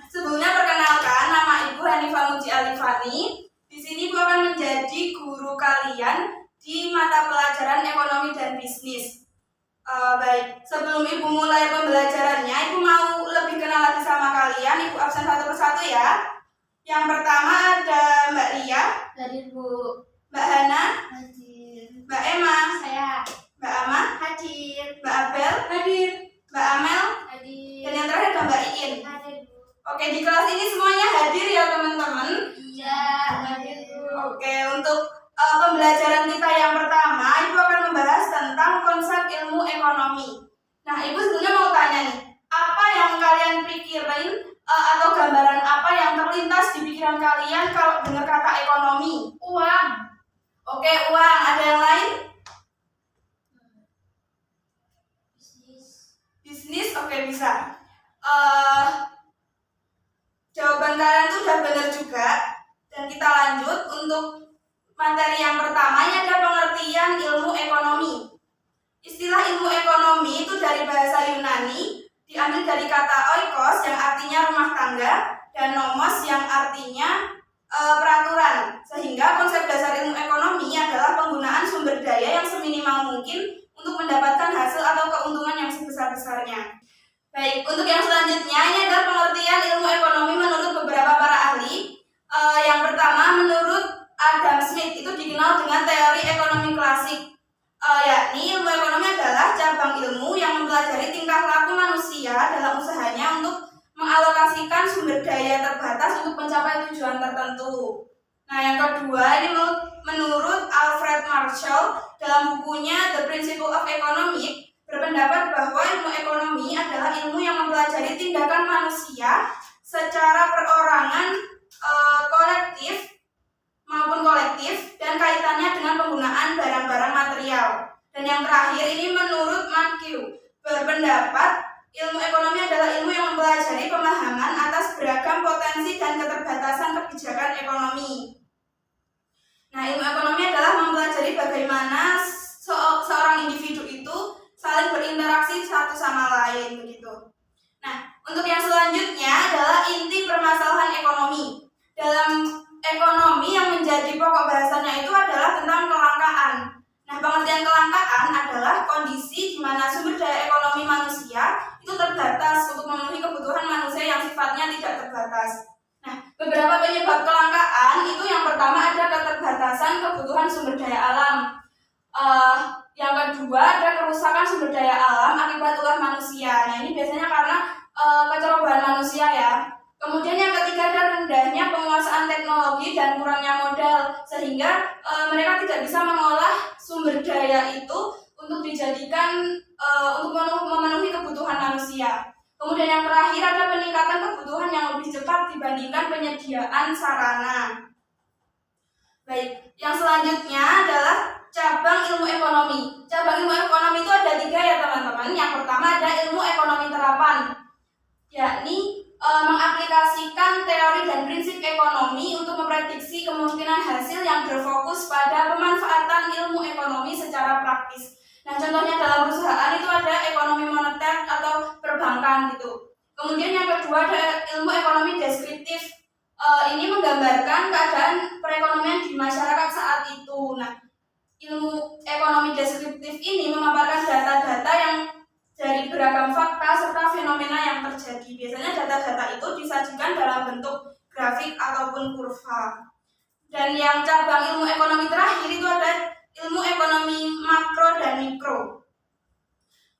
Sebelumnya perkenalkan, nama Ibu Hanifah Muji Alifani. Di sini Ibu akan menjadi guru kalian di mata pelajaran ekonomi dan bisnis. Baik, sebelum Ibu mulai pembelajarannya, Ibu mau lebih kenal lagi sama kalian. Ibu absen satu persatu ya. Yang pertama ada Mbak Ria. Hadir, Bu. Mbak Hana. Hadir. Mbak Emma. Saya. Mbak Ama. Hadir. Mbak Abel. Hadir. Mbak Amel. Hadir. Dan yang terakhir ada Mbak Iin. Hadir, Bu. Oke, di kelas ini semuanya hadir ya teman-teman. Iya, hadir, Bu. Oke, untuk pembelajaran kita yang pertama, Ibu akan membahas tentang konsep ilmu ekonomi. Nah, Ibu sebetulnya mau tanya nih, apa yang kalian pikirin atau gambaran apa yang terlintas di pikiran kalian kalau dengar kata ekonomi? Uang. Oke, uang. Ada yang lain? Bisnis, oke bisa. Jawaban kalian tuh udah benar juga. Dan kita lanjut untuk materi yang pertama, ini ada pengertian ilmu ekonomi. Istilah ilmu ekonomi itu dari bahasa Yunani, diambil dari kata oikos yang artinya rumah tangga dan nomos yang artinya peraturan. Sehingga konsep dasar ilmu ekonomi adalah penggunaan sumber daya yang seminimal mungkin untuk mendapatkan hasil atau keuntungan yang sebesar-besarnya. Baik, untuk yang selanjutnya ini adalah pengertian ilmu ekonomi menurut beberapa para ahli. Yang pertama, menurut Adam Smith itu dikenal dengan teori ekonomi klasik, yakni ilmu ekonomi adalah cabang ilmu yang mempelajari tingkah laku manusia dalam usahanya untuk mengalokasikan sumber daya terbatas untuk mencapai tujuan tertentu. Nah, yang kedua ini menurut Alfred Marshall dalam bukunya The Principle of Economics berpendapat bahwa ilmu ekonomi adalah ilmu yang mempelajari tindakan manusia secara perorangan, kolektif maupun kolektif dan kaitannya dengan penggunaan barang-barang material. Dan yang terakhir ini menurut Marquis berpendapat ilmu ekonomi adalah ilmu yang mempelajari pemahaman atas beragam potensi dan keterbatasan kebijakan ekonomi. Nah, ilmu ekonomi adalah mempelajari bagaimana seorang individu itu saling berinteraksi satu sama lain begitu. Nah, untuk yang selanjutnya adalah inti permasalahan ekonomi. Dalam ekonomi yang menjadi pokok bahasannya itu adalah tentang kelangkaan. Nah, pengertian kelangkaan adalah kondisi di mana sumber daya ekonomi manusia itu terbatas untuk memenuhi kebutuhan manusia yang sifatnya tidak terbatas. Nah, beberapa penyebab kelangkaan itu yang pertama ada keterbatasan kebutuhan sumber daya alam. Yang kedua ada kerusakan sumber daya alam akibat ulah manusia. Nah, ini biasanya karena kecerobohan manusia ya. Kemudian yang ketiga ada rendahnya penguasaan teknologi dan kurangnya modal, sehingga mereka tidak bisa mengolah sumber daya itu untuk dijadikan untuk memenuhi kebutuhan manusia. Kemudian yang terakhir ada peningkatan kebutuhan yang lebih cepat dibandingkan penyediaan sarana. Baik, yang selanjutnya adalah cabang ilmu ekonomi. Cabang ilmu ekonomi itu ada 3 ya teman-teman. Yang pertama ada ilmu ekonomi terapan, yakni mengaplikasikan teori dan prinsip ekonomi untuk memprediksi kemungkinan hasil yang berfokus pada pemanfaatan ilmu ekonomi secara praktis. Nah, contohnya dalam perusahaan itu ada ekonomi moneter atau perbankan gitu. Kemudian yang kedua ada ilmu ekonomi deskriptif. Ini menggambarkan keadaan perekonomian di masyarakat saat itu. Nah, ilmu ekonomi deskriptif ini memaparkan data-data yang dari beragam fakta serta fenomena yang terjadi. Biasanya data-data itu disajikan dalam bentuk grafik ataupun kurva. Dan yang cabang ilmu ekonomi terakhir itu ada ilmu ekonomi makro dan mikro.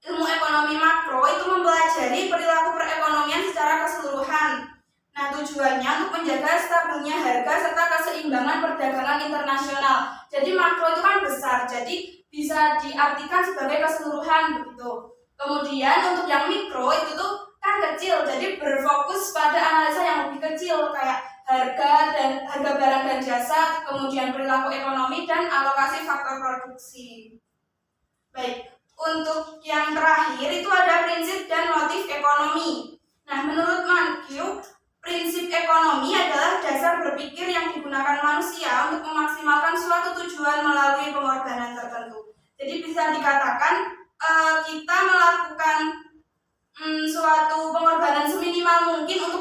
Ilmu ekonomi makro itu mempelajari perilaku perekonomian secara keseluruhan. Nah, tujuannya untuk menjaga stabilnya harga serta keseimbangan perdagangan internasional. Jadi makro itu kan besar, jadi bisa diartikan sebagai keseluruhan begitu. Kemudian untuk yang mikro itu tuh kan kecil, jadi berfokus pada analisa yang lebih kecil kayak harga barang dan jasa, kemudian perilaku ekonomi dan alokasi faktor produksi. Baik, untuk yang terakhir itu ada prinsip dan motif ekonomi. Nah, menurut Marquis, prinsip ekonomi adalah dasar berpikir yang digunakan manusia untuk memaksimalkan suatu tujuan melalui pengorbanan tertentu. Jadi bisa dikatakan kita melakukan suatu pengorbanan seminimal mungkin untuk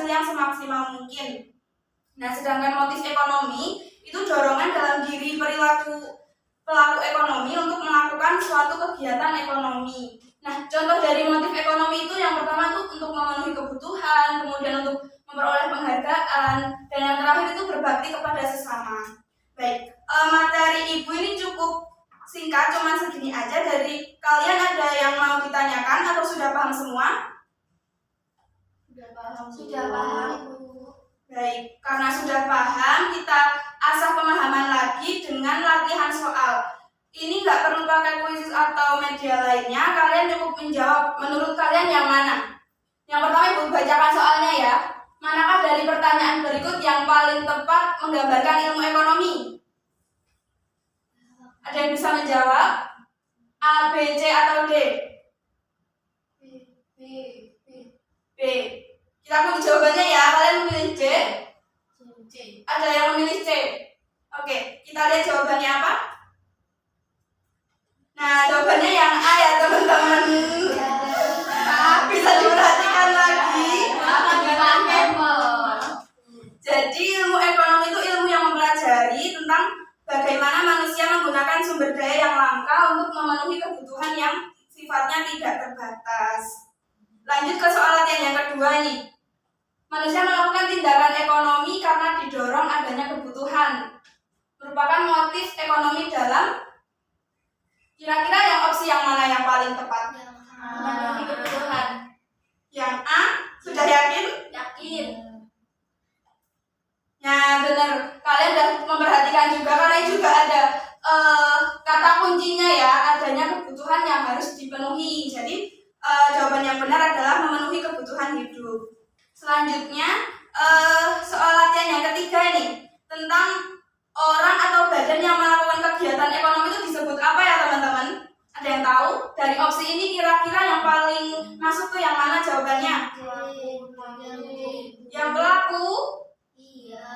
hasil yang semaksimal mungkin. Nah, sedangkan motif ekonomi itu dorongan dalam diri perilaku pelaku ekonomi untuk melakukan suatu kegiatan ekonomi. Nah, contoh dari motif ekonomi itu yang pertama itu untuk memenuhi kebutuhan, kemudian untuk memperoleh penghargaan, dan yang terakhir itu berbakti kepada sesama. Baik, materi Ibu ini cukup singkat, cuma segini aja. Dari kalian ada yang mau ditanyakan atau sudah paham semua? Sudah paham. Baik, karena sudah paham, kita asah pemahaman lagi dengan latihan soal. Ini nggak perlu pakai kuis atau media lainnya, kalian cukup menjawab menurut kalian yang mana. Yang pertama Ibu bacakan soalnya ya. Manakah dari pertanyaan berikut yang paling tepat menggambarkan ilmu ekonomi? Ada yang bisa menjawab? A, B, C, atau D? B. Kita kunci jawabannya ya, kalian memilih D? Ada yang memilih C? Oke, kita lihat jawabannya apa? Nah, jawabannya yang A ya teman-teman. Bisa diperhatikan lagi. Jadi ilmu ekonomi itu ilmu yang mempelajari tentang bagaimana manusia menggunakan sumber daya yang langka untuk memenuhi kebutuhan yang sifatnya tidak terbatas. Lanjut ke soal latihan yang kedua nih. Manusia melakukan tindakan ekonomi karena didorong adanya kebutuhan. Merupakan motif ekonomi dalam kira-kira yang opsi yang mana yang paling tepat? Memenuhi kebutuhan. Yang A, sudah yakin? Yakin. Nah benar, kalian sudah memperhatikan juga karena juga ada kata kuncinya ya, adanya kebutuhan yang harus dipenuhi. Jadi jawaban yang benar adalah memenuhi kebutuhan hidup. Selanjutnya soal latihan yang ketiga ini tentang orang atau badan yang melakukan kegiatan ekonomi itu disebut apa ya teman-teman? Ada yang tahu? Dari opsi ini kira-kira yang paling masuk tuh yang mana jawabannya? Yang pelaku? Iya.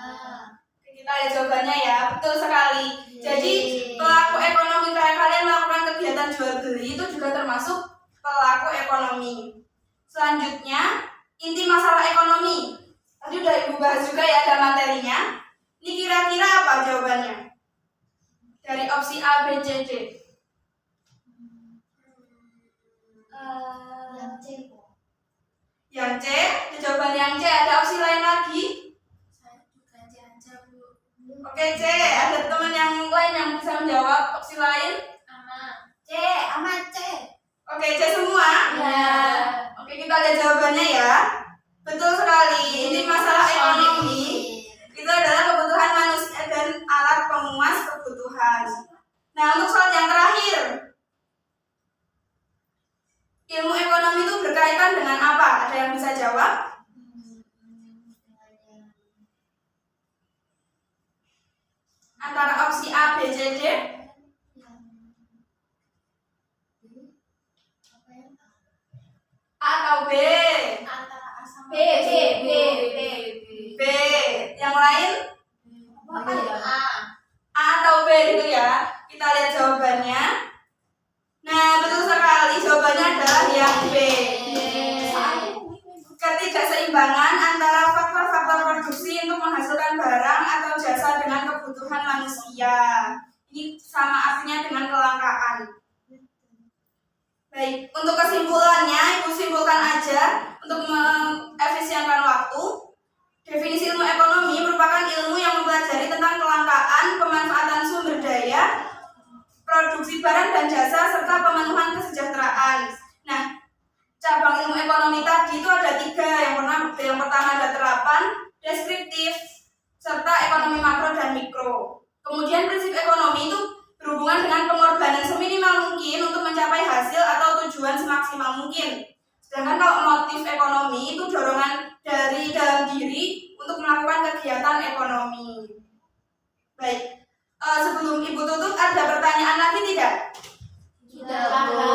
Kita lihat jawabannya ya, betul sekali. Jadi pelaku ekonomi kayak kalian melakukan kegiatan jual beli itu juga termasuk pelaku ekonomi. Selanjutnya, inti masalah ekonomi. Tadi udah Ibu bahas juga ya, ada materinya. Ini kira-kira apa jawabannya? Dari opsi A, B, C, D. Yang C. Yang C, jawaban yang C. Ada opsi lain lagi? Saya juga C aja, Bu. Oke C, ada teman yang lain yang bisa menjawab opsi lain? C, aman C. Oke C semua? Iya. Oke kita lihat jawabannya ya. Betul sekali. Ini masalah ekonomi itu adalah kebutuhan manusia dan alat pemuas kebutuhan. Nah untuk soal yang terakhir, ilmu ekonomi itu berkaitan dengan apa? Ada yang bisa jawab? Antara opsi A, B, C, D? A atau B? Antara A sama B. Yang lain? A. A atau B gitu ya. Kita lihat jawabannya. Nah betul sekali, jawabannya adalah yang B. Ketidakseimbangan antara faktor-faktor produksi untuk menghasilkan barang atau jasa dengan kebutuhan manusia. Ini sama artinya dengan kelangkaan. Baik, untuk kesimpulannya Ibu simpulkan aja untuk mengefisienkan waktu. Definisi ilmu ekonomi merupakan ilmu yang mempelajari tentang kelangkaan, pemanfaatan sumber daya, produksi barang dan jasa, serta pemenuhan kesejahteraan. Nah, cabang ilmu ekonomi tadi itu ada 3. Yang pertama ada terapan, deskriptif, serta ekonomi makro dan mikro. Kemudian prinsip ekonomi itu berhubungan dengan pengorbanan seminimal mungkin untuk mencapai hasil atau tujuan semaksimal mungkin. Sedangkan kalau motif ekonomi itu dorongan dari dalam diri untuk melakukan kegiatan ekonomi. Baik, sebelum Ibu tutup ada pertanyaan lagi tidak? Sudah paham.